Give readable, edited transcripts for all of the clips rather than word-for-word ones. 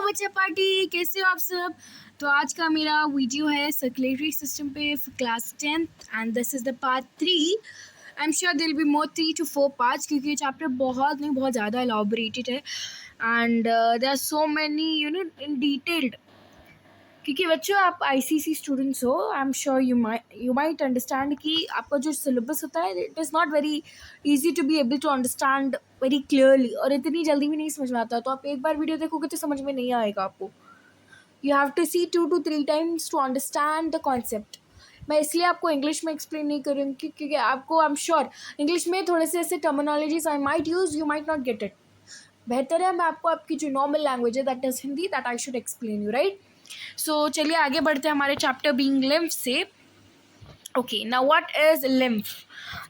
बच्चा पार्टी, कैसे हो आप सब। तो आज का मेरा वीडियो है सर्कुलेटरी सिस्टम पे class 10th and this is the part 3। I am sure there'll be more 3 to 4 parts क्योंकि ये चैप्टर बहुत ज़्यादा एलॉबरेटेड है and there are so many in detailed. क्योंकि बच्चों आप आईसीसी स्टूडेंट्स हो, I am sure you might understand कि आपका जो सिलेबस होता है it is not very easy to be able to understand very clearly, और इतनी जल्दी भी नहीं समझ में आता। तो आप एक बार वीडियो देखोगे तो समझ में नहीं आएगा आपको। You have to see 2 to 3 times to understand the concept. मैं इसलिए आपको इंग्लिश में एक्सप्लेन नहीं करूँगी क्योंकि आपको आई एम श्योर इंग्लिश में थोड़े से ऐसे terminologies I might use, you might not get it. बेहतर है मैं आपको आपकी जो नॉर्मल लैंग्वेज है that is Hindi, that I should explain you, right. So चलिए आगे बढ़ते हैं हमारे चैप्टर बीइंग लिम्फ से। Okay, now what is lymph.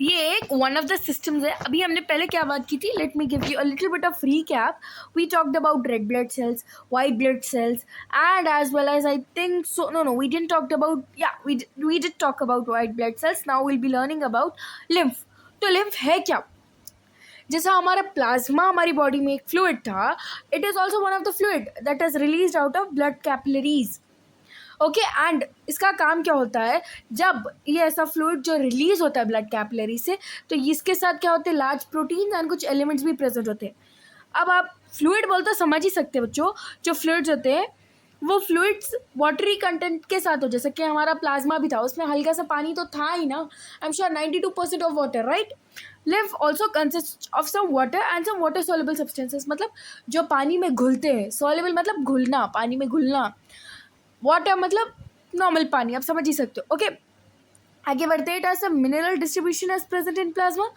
ये एक वन ऑफ द सिस्टम्स है। अभी हमने पहले क्या बात की थी, let me give you a little bit of recap. We talked about red blood cells, white blood cells, and as well as I think so no we didn't talked about, yeah, we did talk about white blood cells. Now we'll be learning about lymph. तो lymph है क्या। जैसा हमारा plasma हमारी body में एक fluid था, it is also one of the fluid that is release out of blood capillaries. Okay, and इसका काम क्या होता है, जब ये ऐसा फ्लूइड जो रिलीज होता है ब्लड कैपिलरी से, तो इसके साथ क्या होते हैं, लार्ज प्रोटीन एंड कुछ एलिमेंट्स भी प्रेजेंट होते हैं। अब आप फ्लूइड बोलते समझ ही सकते हैं बच्चों, जो फ्लूइड्स होते हैं वो फ्लूइड्स वाटरी कंटेंट के साथ हो, जैसे कि हमारा प्लाज्मा भी था, उसमें हल्का सा पानी तो था ही ना। I am sure 92% of water, right. Lymph also consist of some water and some water soluble substances, मतलब जो पानी में घुलते हैं। सॉल्युबल मतलब घुलना, पानी में घुलना। वाटर मतलब नॉर्मल पानी, आप समझ ही सकते हो। ओके, आगे बढ़ते हैं। It has some mineral distribution as present in plasma.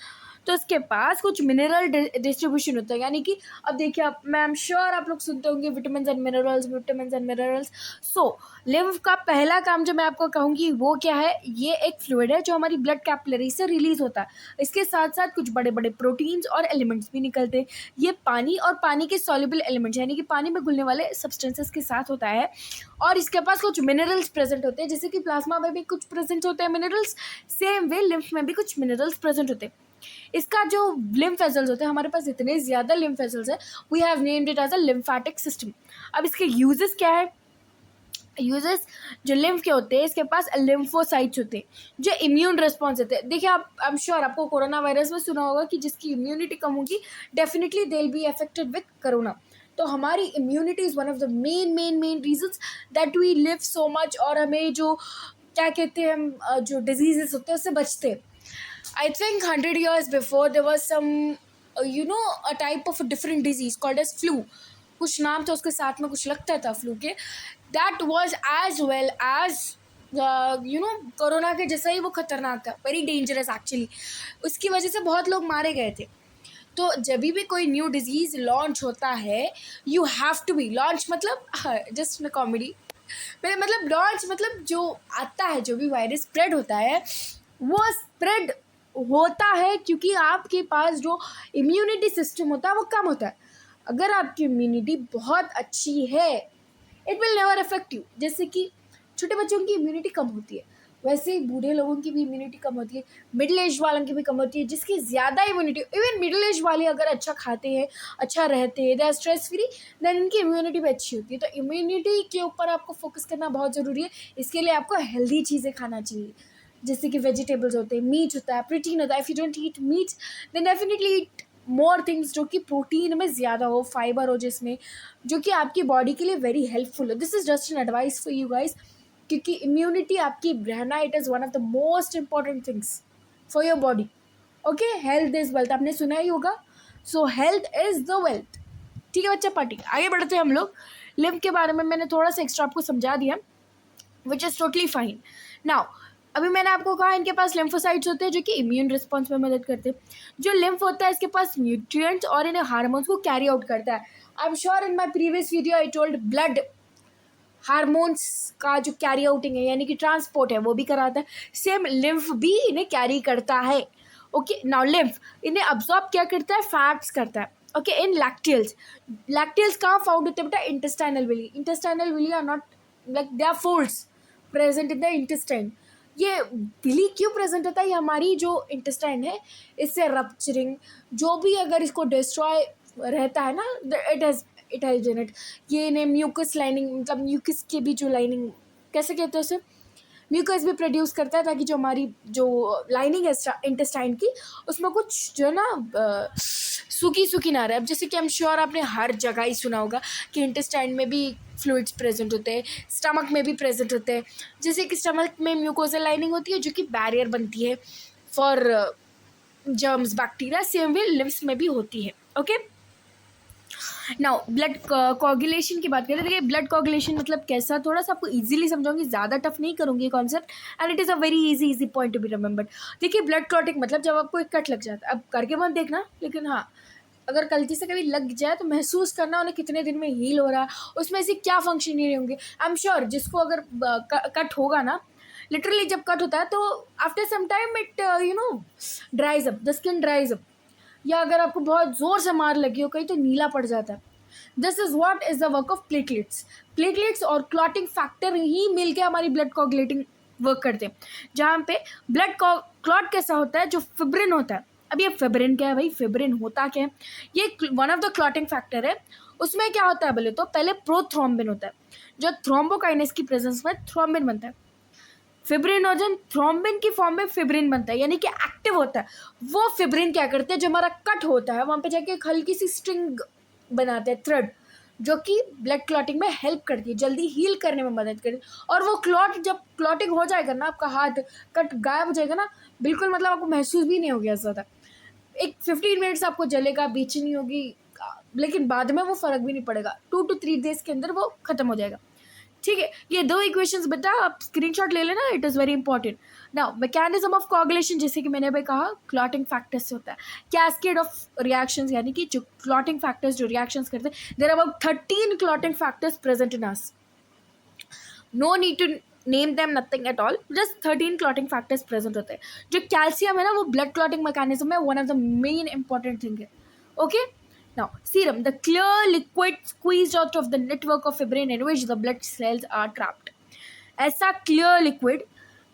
तो इसके पास कुछ मिनरल डिस्ट्रीब्यूशन होता है, यानी कि अब देखिए आप, मैं एम श्योर आप लोग सुनते होंगे vitamin and minerals. So lymph का पहला काम जो मैं आपको कहूँगी वो क्या है, ये एक फ्लूइड है जो हमारी ब्लड कैपिलरी से रिलीज होता है। इसके साथ साथ कुछ बड़े बड़े प्रोटीन्स और एलिमेंट्स भी निकलते हैं। ये पानी और पानी के सॉल्युबल एलिमेंट्स, यानी कि पानी में घुलने वाले सब्सटेंसेस के साथ होता है। और इसके पास कुछ मिनरल्स प्रेजेंट होते हैं, जैसे कि प्लाज्मा में भी कुछ प्रेजेंट होते हैं मिनरल्स, सेम वे लिम्फ में भी कुछ मिनरल्स प्रेजेंट होते हैं। इसका जो लिम्फ वेसल्स होते हैं, हमारे पास इतने ज़्यादा लिम्फ वेसल्स है, we have named it as a lymphatic system. अब इसके यूजेस क्या है, यूजेस जो लिम्फ के होते हैं, इसके पास लिम्फोसाइट्स होते हैं जो इम्यून रिस्पॉन्स होते हैं। देखिए आप, आई एम श्योर आपको कोरोना वायरस में सुना होगा कि जिसकी इम्यूनिटी कम होगी definitely they will be affected with corona. तो हमारी immunity is one of the main reasons that we live so much, और हमें जो क्या कहते हैं, हम जो डिजीजेस होते हैं उससे बचते हैं। I think 100 years before there was some a type of a different disease called as flu. कुछ नाम था उसके साथ में कुछ लगता था फ्लू के, that was as well as corona के जैसा ही वो खतरनाक था, वेरी डेंजरस एक्चुअली। उसकी वजह से बहुत लोग मारे गए थे। तो जब भी कोई न्यू डिजीज लॉन्च होता है, you have to be launch, मतलब जस्ट कॉमेडी, मतलब लॉन्च मतलब जो आता है, जो भी वायरस स्प्रेड होता है वो स्प्रेड होता है क्योंकि आपके पास जो इम्यूनिटी सिस्टम होता है वो कम होता है। अगर आपकी इम्यूनिटी बहुत अच्छी है, it will never affect you. जैसे कि छोटे बच्चों की इम्यूनिटी कम होती है, वैसे ही बूढ़े लोगों की भी इम्यूनिटी कम होती है, मिडिल एज वालों की भी कम होती है। जिसकी ज़्यादा इम्यूनिटी, इवन मिडिल एज वाले अगर अच्छा खाते हैं, अच्छा रहते हैं, they are stress free, then इनकी इम्यूनिटी भी अच्छी होती है। तो इम्यूनिटी के ऊपर आपको फोकस करना बहुत ज़रूरी है। इसके लिए आपको हेल्दी चीज़ें खाना चाहिए, जैसे कि वेजिटेबल्स होते हैं, मीट होता है, प्रोटीन होता है। If you don't eat meat then definitely eat more things जो कि प्रोटीन में ज़्यादा हो, फाइबर हो जिसमें, जो कि आपकी बॉडी के लिए वेरी हेल्पफुल हो। This is just an advice for you guys, क्योंकि इम्यूनिटी आपकी रहना, it is one of the most important things for your body. Okay, health is wealth, आपने सुना ही होगा। सो हेल्थ इज़ द वेल्थ। ठीक है बच्चा पार्टी, आगे बढ़ते हैं हम लोग। लिम्फ के बारे में मैंने थोड़ा सा एक्स्ट्रा आपको समझा दिया, which is totally fine. Now अभी मैंने आपको कहा इनके पास लिम्फोसाइट्स होते हैं जो कि इम्यून रिस्पॉन्स में मदद करते हैं। जो लिम्फ होता है इसके पास न्यूट्रिएंट्स और इन्हें हार्मोन्स को कैरी आउट करता है। आई am sure in my previous video I told blood hormones का जो कैरी आउटिंग है, यानी कि ट्रांसपोर्ट है, वो भी कराता है। सेम लिम्फ भी इन्हें कैरी करता है। ओके, नाउ लिम्फ इन्हें अब्सॉर्ब क्या करता है, फैट्स करता है। ओके, इन लैक्टियल्स कहाँ फाउंड होते हैं बेटा, intestinal villi are not like they are folds present in the intestine. ये विली क्यों प्रेजेंट होता है, ये हमारी जो इंटेस्टाइन है इससे रप्चरिंग, जो भी अगर इसको डिस्ट्रॉय रहता है ना, इट इज़ इटाइजेनेट, ये ने म्यूकस लाइनिंग, मतलब म्यूकस के भी जो लाइनिंग, कैसे कहते हैं उसे, म्यूकस भी प्रोड्यूस करता है, ताकि जो हमारी जो लाइनिंग है इंटेस्टाइन की, उसमें कुछ जो है ना सूखी सूखी ना रहे। अब जैसे कि आई एम श्योर आपने हर जगह ही सुना होगा कि इंटेस्टाइन में भी फ्लूइड्स प्रेजेंट होते हैं, स्टमक में भी प्रेजेंट होते हैं। जैसे कि स्टमक में म्यूकोजल लाइनिंग होती है जो कि बैरियर बनती है for germs bacteria, same way lives में भी होती है। ओके, नाउ ब्लड कोगुलेशन की बात करें। देखिए ब्लड कोगुलेशन मतलब कैसा, थोड़ा सा आपको इजीली समझाऊंगी, ज़्यादा टफ नहीं करूँगी ये concept, and it is a very easy point to be remembered. देखिए ब्लड क्लॉटिंग मतलब जब आपको एक कट लग जाता है, अब करके मत देखना, लेकिन हाँ अगर गलती से कभी लग जाए तो महसूस करना उन्हें कितने दिन में हील हो रहा है, उसमें से क्या फंक्शन नहीं होंगे। आई एम श्योर जिसको अगर कट होगा ना, लिटरली जब कट होता है तो after some time it dries up, the skin dries up, या अगर आपको बहुत ज़ोर से मार लगी हो कहीं तो नीला पड़ जाता है। This is what is the work of platelets. Platelets और क्लॉटिंग फैक्टर ही मिलके हमारी ब्लड कोगुलेटिंग वर्क करते हैं, जहाँ पे ब्लड क्लॉट कैसा होता है, जो फिब्रिन होता है। अब ये फिब्रिन क्या है भाई, फिब्रिन होता क्या है, ये one of the clotting factor है। उसमें क्या होता है बोले तो पहले प्रोथ्रोम्बिन होता है, जो थ्रोम्बोकाइनेस की प्रेजेंस में थ्रोम्बिन बनता है। फिब्रिनोजन थ्रोम्बिन की फॉर्म में फिब्रिन बनता है, यानी कि एक्टिव होता है। वो फिब्रिन क्या करते हैं, जो हमारा कट होता है वहाँ पे जाके एक हल्की सी स्ट्रिंग बनाते हैं, थ्रेड, जो कि ब्लड क्लॉटिंग में हेल्प करती है, जल्दी हील करने में मदद करती है। और वो क्लॉट जब क्लॉटिंग हो जाएगा ना, आपका हाथ कट गायब हो जाएगा ना, बिल्कुल मतलब आपको महसूस भी नहीं होगा ज़्यादा। एक 15 मिनट्स आपको जलेगा, बेचैनी होगी, लेकिन बाद में वो फ़र्क भी नहीं पड़ेगा, 2 to 3 डेज के अंदर वो ख़त्म हो जाएगा। ठीक है, ये दो इक्वेशंस बता, आप स्क्रीनशॉट ले लेना, it is very important. Now mechanism of coagulation, जैसे कि मैंने अभी कहा, क्लॉटिंग फैक्टर्स से होता है, कैस्केड ऑफ रिएक्शंस, यानी कि जो क्लॉटिंग फैक्टर्स जो रिएक्शंस करते हैं, there are about 13 clotting factors present in us. No need to name them, nothing at all, just 13 clotting factors present होते हैं। जो कैल्शियम है ना, वो ब्लड क्लॉटिंग मैकेनिज्म में one of the main important thing है। Okay, now serum, the clear liquid squeezed out of the network of fibrin in which the blood cells are trapped। ऐसा clear liquid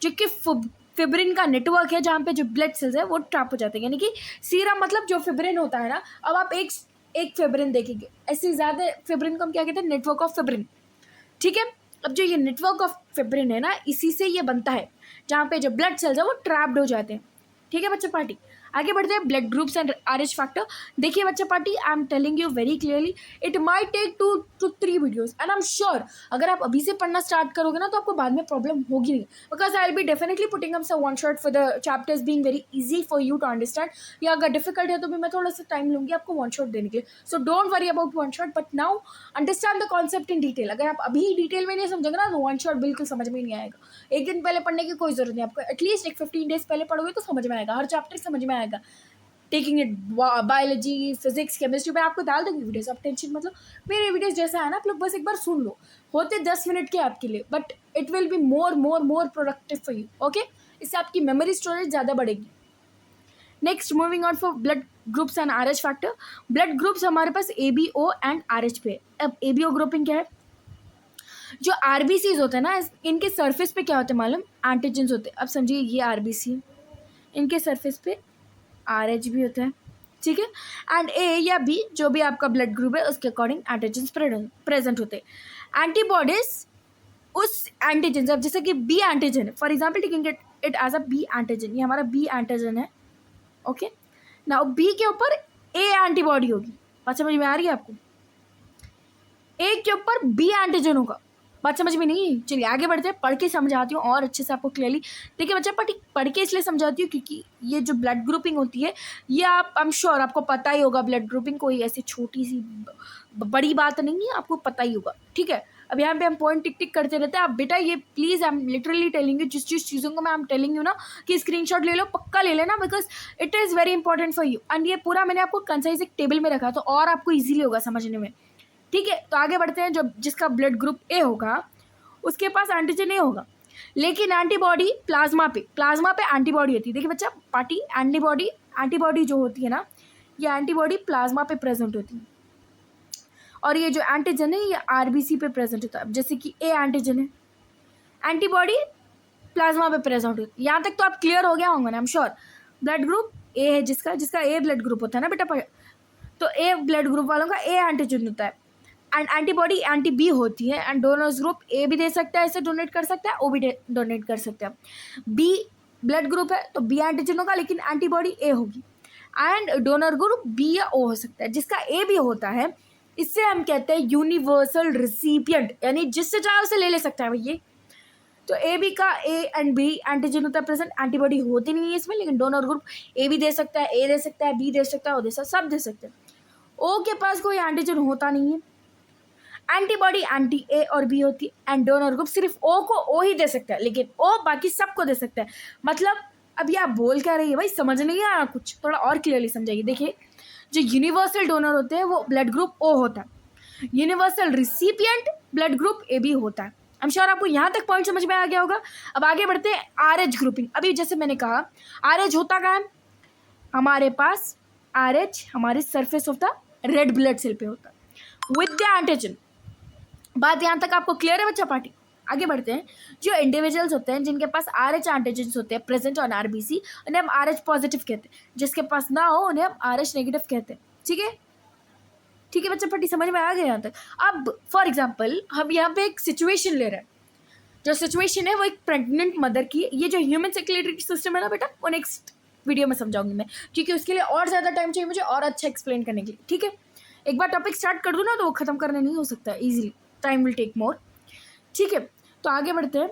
जो कि fibrin का network है, जहाँ पे जो ब्लड सेल्स है वो ट्रैप हो जाते हैं, यानी कि सीरम मतलब जो फिब्रिन होता है ना। अब आप एक फिब्रिन देखेंगे, ऐसे ज़्यादा फिब्रिन को हम क्या कहते हैं, नेटवर्क ऑफ फिब्रिन। ठीक है, अब जो ये नेटवर्क ऑफ फिब्रिन है ना, इसी से ये बनता है, जहाँ पे जो ब्लड सेल्स है वो ट्रैप्ड हो जाते हैं। ठीक है बच्चा पार्टी, आगे बढ़ते हैं। Blood groups and Rh factor. देखिए बच्चा party, I am telling you very clearly, it might take 2 to 3 videos, and I am sure अगर आप अभी से पढ़ना स्टार्ट करोगे ना तो आपको बाद में प्रॉब्लम होगी नहीं, because I will be definitely putting up some one shot for the chapters being very easy for you to understand. या अगर डिफिकल्ट है तो भी मैं थोड़ा सा टाइम लूँगी आपको वन शॉट देने के लिए। सो don't worry about one shot, but now understand the concept in detail. अगर आप अभी डिटेल में नहीं समझोगे ना तो वन शॉट बिल्कुल समझ में नहीं आएगा। एक दिन पहले पढ़ने की कोई जरूरत नहीं, आपको एटलीस्ट एक 15 डेज पहले पढ़ोगे तो समझ में आएगा, हर चैप्टर समझ में आएगा। Taking it biology, physics, chemistry पे आपको डाल दूंगी वीडियोस, आप टेंशन मतलब मेरे वीडियोस जैसा है ना, आप लोग बस एक बार सुन लो, होते 10 मिनट के आपके लिए, but it will be more productive for you. Okay, इससे आपकी मेमोरी स्टोरेज ज़्यादा बढ़ेगी। Next moving on for blood groups and Rh factor. Blood groups हमारे पास ABO एंड RH पे। अब ABO ग्रुपिंग क्या है, जो RBCs होते हैं ना, इनके सरफेस पे क्या होते हैं मालूम, एंटीजेंस होते हैं। अब समझिए ये RBC है, इनके सरफेस पे RH भी होता है। ठीक है, एंड A या B जो भी आपका ब्लड ग्रुप है उसके अकॉर्डिंग एंटीजेंस प्रेजेंट होते हैं। एंटीबॉडीज उस एंटीजन, अब जैसे कि B एंटीजन है, for example taking it as a B antigen, ये हमारा B एंटीजन है। ओके, नाउ B के ऊपर A एंटीबॉडी होगी, बात समझ में आ रही है आपको, A के ऊपर B एंटीजन होगा, बात समझ में नहीं। चलिए आगे बढ़ते हैं, पढ़ के समझाती हूँ और अच्छे से आपको क्लियरली। देखिए बच्चा पढ़ के इसलिए समझाती हूँ क्योंकि ये जो ब्लड ग्रुपिंग होती है, ये आई एम श्योर आपको पता ही होगा। ब्लड ग्रुपिंग कोई ऐसी छोटी सी बड़ी बात नहीं है, आपको पता ही होगा। ठीक है, अब यहाँ पे हम पॉइंट टिक टिक करते रहते हैं। आप बेटा ये please I am literally telling you, जिस चीज़ों को मैं आई एम टेलिंग यू ना कि स्क्रीनशॉट ले लो, पक्का ले लेना, because it is very important for you. And ये पूरा मैंने आपको कंसाइज एक टेबल में रखा तो और आपको ईजिली होगा समझने में। ठीक है, तो आगे बढ़ते हैं। जो जिसका ब्लड ग्रुप A होगा उसके पास एंटीजन A होगा, लेकिन एंटीबॉडी प्लाज्मा पे एंटीबॉडी होती है। देखिए बच्चा पार्टी, एंटीबॉडी जो होती है ना, ये एंटीबॉडी प्लाज्मा पे प्रेजेंट होती है, और ये जो एंटीजन है ये RBC पे प्रेजेंट होता है। जैसे कि A एंटीजन है, एंटीबॉडी प्लाज्मा पे प्रेजेंट होती है। यहाँ तक तो आप क्लियर हो गया होंगे ना, I am sure. Blood group A है, जिसका A ब्लड ग्रुप होता है ना बेटा, तो A ब्लड ग्रुप वालों का A एंटीजन होता है। एंड एंटीबॉडी एंटी बी होती है एंड डोनर्स ग्रुप ए भी दे सकता है, इसे डोनेट कर सकता है, ओ भी डोनेट कर सकता है। बी ब्लड ग्रुप है तो बी एंटीजन होगा लेकिन एंटीबॉडी ए होगी। एंड डोनर ग्रुप बी या ओ हो सकता है, जिसका ए भी होता है इससे हम कहते हैं यूनिवर्सल रिसिपिएंट, यानी जिससे चाहे उसे ले सकता है भैया। तो ए बी का ए एंड बी एंटीजन होता है प्रेजेंट, एंटीबॉडी होती नहीं है इसमें, लेकिन डोनर ग्रुप ए भी दे सकता है, ए दे सकता है, बी दे सकता है, ओ दे सकता है, सब दे सकते हैं। ओ के पास कोई एंटीजन होता नहीं है, एंटीबॉडी एंटी ए और बी होती है एंड डोनर ग्रुप सिर्फ ओ को ओ ही दे सकता है, लेकिन ओ बाकी सबको दे सकता है। मतलब अब ये आप बोल क्या रही है भाई, समझ नहीं आया कुछ, थोड़ा और क्लियरली समझाइए। देखिए जो यूनिवर्सल डोनर होते हैं वो ब्लड ग्रुप ओ होता है, universal recipient blood group A B होता है। आई एम श्योर आपको यहाँ तक पॉइंट समझ में आ गया होगा। अब आगे बढ़ते हैं आर एच ग्रुपिंग। अभी जैसे मैंने कहा आर एच होता क्या है, हमारे पास आर एच हमारे surface of the red blood cell पे होता है विद द एंटीजन। बात यहाँ तक आपको क्लियर है बच्चा पार्टी? आगे बढ़ते हैं। जो इंडिविजुअल्स होते हैं जिनके पास आर एच एंटीजन्स होते हैं प्रेजेंट ऑन आरबीसी, उन्हें हम आर एच पॉजिटिव कहते हैं, जिसके पास ना हो उन्हें हम आर एच नेगेटिव कहते हैं। ठीक है, ठीक है बच्चा पार्टी, समझ में आ गया यहाँ तक? अब फॉर एग्जाम्पल हम यहाँ पे एक सिचुएशन ले रहे हैं। जो सिचुएशन है वो एक प्रेग्नेंट मदर की है। ये जो ह्यूमन सर्कुलेटरी सिस्टम है ना बेटा, वो नेक्स्ट वीडियो में समझाऊंगी मैं, क्योंकि उसके लिए और ज़्यादा टाइम चाहिए मुझे और अच्छा एक्सप्लेन करने के लिए। ठीक है, एक बार टॉपिक स्टार्ट कर दूँ ना तो वो ख़त्म करने नहीं हो सकता easily, time will take more. ठीक है, तो आगे बढ़ते हैं।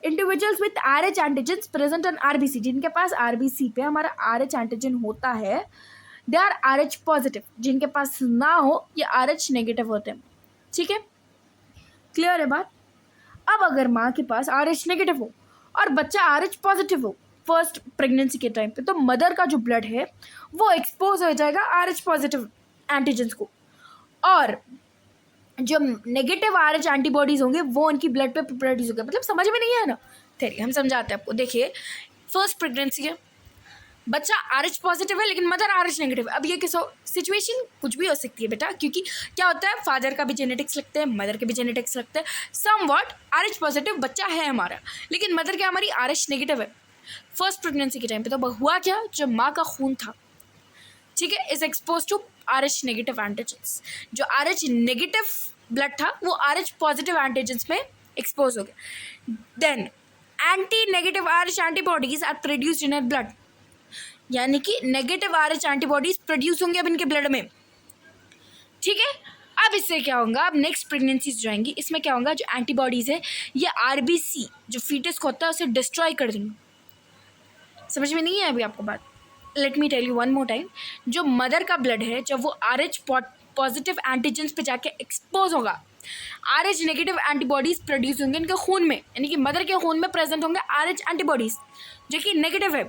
Individuals with R H antigens present on RBC, जिनके पास आरबीसी पे हमारा आर एच एंटीजन होता है, they are R H positive. जिनके पास ना हो ये आर एच नेगेटिव होते हैं। ठीक है, क्लियर है बात? अब अगर माँ के पास आर एच नेगेटिव हो और बच्चा आर एच पॉजिटिव हो फर्स्ट प्रेगनेंसी के टाइम पे, तो मदर का जो ब्लड है वो एक्सपोज हो जाएगा आर एच पॉजिटिव एंटीजन्स को, और जो नेगेटिव आर एच एंटीबॉडीज होंगे वो उनकी ब्लड पे प्रोड्यूस होंगे। मतलब समझ में नहीं आया ना? ठीक हम समझाते हैं आपको। देखिए फर्स्ट प्रेगनेंसी है, बच्चा आर एच पॉजिटिव है लेकिन मदर आर एच नेगेटिव है। अब ये किस सिचुएशन कुछ भी हो सकती है बेटा, क्योंकि क्या होता है फादर का भी जेनेटिक्स लगता है, मदर के भी जेनेटिक्स लगते हैं। Somewhat R H positive बच्चा है हमारा, लेकिन मदर क्या हमारी आर एच नेगेटिव है फर्स्ट प्रेगनेंसी के टाइम पे। तो हुआ क्या, जो माँ का खून था, ठीक है, is expose to R H negative antigens. जो आर एच नेगेटिव ब्लड था वो आर एच पॉजिटिव एंटीजन्स में एक्सपोज हो गया। Then anti negative R H antibodies are produced in blood, यानी कि negative R H antibodies produce होंगे अब इनके ब्लड में। ठीक है, अब इससे क्या होगा, अब नेक्स्ट प्रेगनेंसीज जो आएंगी इसमें क्या होगा, जो एंटीबॉडीज है ये आरबीसी जो फीटस को होता है उसे डिस्ट्रॉय कर देंगे। समझ में नहीं है अभी आपको बात? Let me tell you one more time. जो मदर का ब्लड है जब वो आर एच पॉजिटिव एंटीजन्स पे जाके एक्सपोज होगा, are H negative antibodies produce होंगे इनके खून में, यानी कि मदर के खून में प्रेजेंट होंगे आर एच एंटीबॉडीज जो कि नेगेटिव है।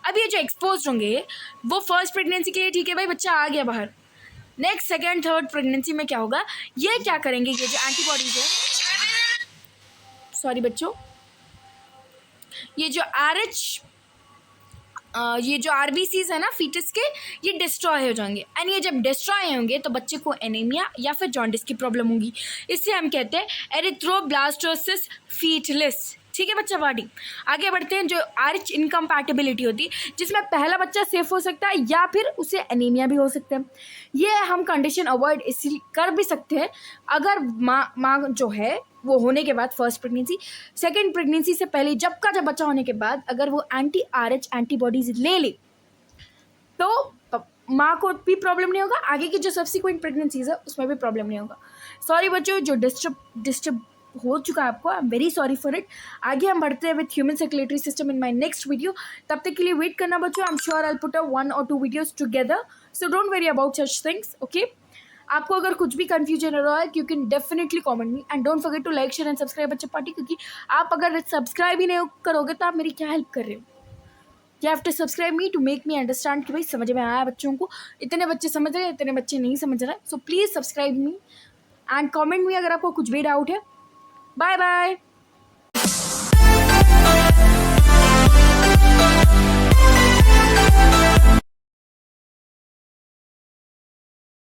अब ये जो एक्सपोज होंगे वो फर्स्ट प्रेगनेंसी के लिए ठीक है भाई, बच्चा आ गया बाहर। नेक्स्ट सेकेंड थर्ड प्रेगनेंसी में क्या होगा, ये क्या करेंगे, ये जो एंटीबॉडीज है, सॉरी बच्चों, ये जो आर एच ये जो आरबीसीज है ना फीटस के, ये डिस्ट्रॉय हो जाएंगे। एंड ये जब डिस्ट्रॉय होंगे तो बच्चे को एनीमिया या फिर जॉन्डिस की प्रॉब्लम होगी। इससे हम कहते हैं एरिथ्रोब्लास्टोसिस फीटलिस। ठीक है बच्चा पार्टी, आगे बढ़ते हैं। जो आर एच इनकम्पैटिबिलिटी होती है जिसमें पहला बच्चा सेफ हो सकता है या फिर उसे एनीमिया भी हो सकता है। ये हम कंडीशन अवॉइड इसलिए कर भी सकते हैं अगर माँ जो है वो होने के बाद फर्स्ट प्रेगनेंसी, सेकेंड प्रेगनेंसी से पहले जब बच्चा होने के बाद अगर वो एंटी आर एच एंटीबॉडीज ले ले तो माँ को भी प्रॉब्लम नहीं होगा, आगे की जो सब्सिक्वेंट प्रेगनेंसीज है उसमें भी प्रॉब्लम नहीं होगा। सॉरी बच्चों जो डिस्टर्ब हो चुका है आपको, I am very sorry for it. आगे हम बढ़ते हैं with human circulatory system in my next video. तब तक के लिए वेट करना बच्चों, I am sure I will put up 1 or 2 videos together, so don't worry about such things. Okay, आपको अगर कुछ भी कंफ्यूजन हो रहा है you can definitely comment me and don't forget to like share and subscribe बच्चा party, क्योंकि आप अगर सब्सक्राइब ही नहीं करोगे तो आप मेरी क्या हेल्प कर रहे हो। You have to subscribe me to make me understand कि भाई समझ में आया बच्चों को, इतने बच्चे समझ रहे हैं इतने बच्चे नहीं समझ रहे हैं। So please subscribe me and comment me अगर आपको कुछ भी डाउट है। Bye bye.